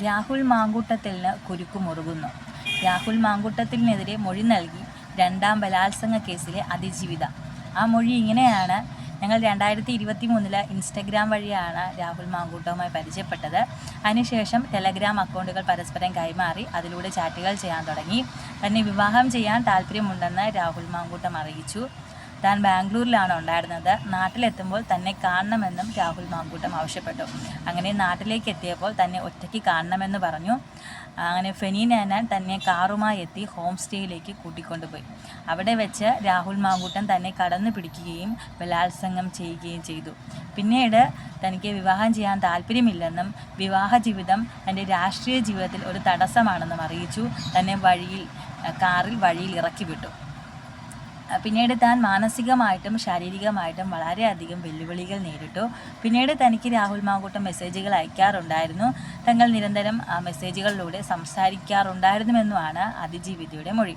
രാഹുൽ മാങ്കൂട്ടത്തിലിന് കുരുക്കുമുറുകുന്നു. രാഹുൽ മാങ്കൂട്ടത്തിലിനെതിരെ മൊഴി നൽകി രണ്ടാം ബലാത്സംഗ കേസിലെ അതിജീവിത. ആ മൊഴി ഇങ്ങനെയാണ്: ഞങ്ങൾ 2023 ഇൻസ്റ്റഗ്രാം വഴിയാണ് രാഹുൽ മാങ്കൂട്ടവുമായി പരിചയപ്പെട്ടത്. അതിനുശേഷം ടെലഗ്രാം അക്കൗണ്ടുകൾ പരസ്പരം കൈമാറി അതിലൂടെ ചാറ്റുകൾ ചെയ്യാൻ തുടങ്ങി. തന്നെ വിവാഹം ചെയ്യാൻ താല്പര്യമുണ്ടെന്ന് രാഹുൽ മാങ്കൂട്ടം അറിയിച്ചു. താൻ ബാംഗ്ലൂരിലാണ് ഉണ്ടായിരുന്നത്. നാട്ടിലെത്തുമ്പോൾ തന്നെ കാണണമെന്നും രാഹുൽ മാങ്കൂട്ടം ആവശ്യപ്പെട്ടു. അങ്ങനെ നാട്ടിലേക്ക് എത്തിയപ്പോൾ തന്നെ ഒറ്റയ്ക്ക് കാണണമെന്ന് പറഞ്ഞു. അങ്ങനെ ഫെനി നാനാൻ തന്നെ കാറുമായി എത്തി ഹോം സ്റ്റേയിലേക്ക് കൂട്ടിക്കൊണ്ടുപോയി. അവിടെ വെച്ച് രാഹുൽ മാങ്കൂട്ടം തന്നെ കടന്നു പിടിക്കുകയും ബലാത്സംഗം ചെയ്യുകയും ചെയ്തു. പിന്നീട് തനിക്ക് വിവാഹം ചെയ്യാൻ താല്പര്യമില്ലെന്നും വിവാഹ ജീവിതം തൻ്റെ രാഷ്ട്രീയ ജീവിതത്തിൽ ഒരു തടസ്സമാണെന്നും അറിയിച്ചു. തന്നെ കാറിൽ വഴിയിൽ ഇറക്കി വിട്ടു. പിന്നീട് താൻ മാനസികമായിട്ടും ശാരീരികമായിട്ടും വളരെയധികം വെല്ലുവിളികൾ നേരിട്ടു. പിന്നീട് തനിക്ക് രാഹുൽ മാങ്കൂട്ടം മെസ്സേജുകൾ അയക്കാറുണ്ടായിരുന്നു. തങ്ങൾ നിരന്തരം മെസ്സേജുകളിലൂടെ സംസാരിക്കാറുണ്ടായിരുന്നുവെന്നുമാണ് അതിജീവിതയുടെ മൊഴി.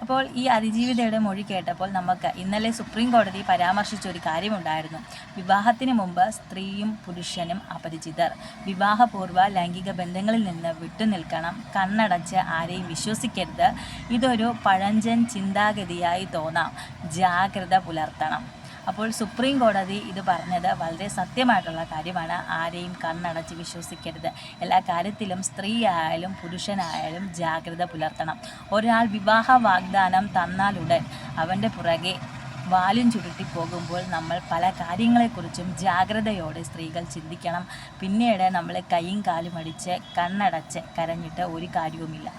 അപ്പോൾ ഈ അതിജീവിതയുടെ മൊഴി കേട്ടപ്പോൾ നമുക്ക് ഇന്നലെ സുപ്രീം കോടതി പരാമർശിച്ചൊരു കാര്യമുണ്ടായിരുന്നു. വിവാഹത്തിന് മുമ്പ് സ്ത്രീയും പുരുഷനും അപരിചിതർ. വിവാഹപൂർവ്വ ലൈംഗിക ബന്ധങ്ങളിൽ നിന്ന് വിട്ടുനിൽക്കണം. കണ്ണടച്ച് ആരെയും വിശ്വസിക്കരുത്. ഇതൊരു പഴഞ്ചൻ ചിന്താഗതിയായി തോന്നാം. ജാഗ്രത പുലർത്തണം. അപ്പോൾ സുപ്രീം കോടതി ഇത് പറഞ്ഞത് വളരെ സത്യമായിട്ടുള്ള കാര്യമാണ്. ആരെയും കണ്ണടച്ച് വിശ്വസിക്കരുത്. എല്ലാ കാര്യത്തിലും സ്ത്രീ ആയാലും പുരുഷനായാലും ജാഗ്രത പുലർത്തണം. ഒരാൾ വിവാഹ വാഗ്ദാനം തന്നാലുടൻ അവൻ്റെ പുറകെ വാലും ചുരുട്ടി പോകുമ്പോൾ നമ്മൾ പല കാര്യങ്ങളെക്കുറിച്ചും ജാഗ്രതയോടെ സ്ത്രീകൾ ചിന്തിക്കണം. പിന്നീട് നമ്മൾ കൈയും കാലും അടിച്ച് കണ്ണടച്ച് കരഞ്ഞിട്ട് ഒരു കാര്യവുമില്ല.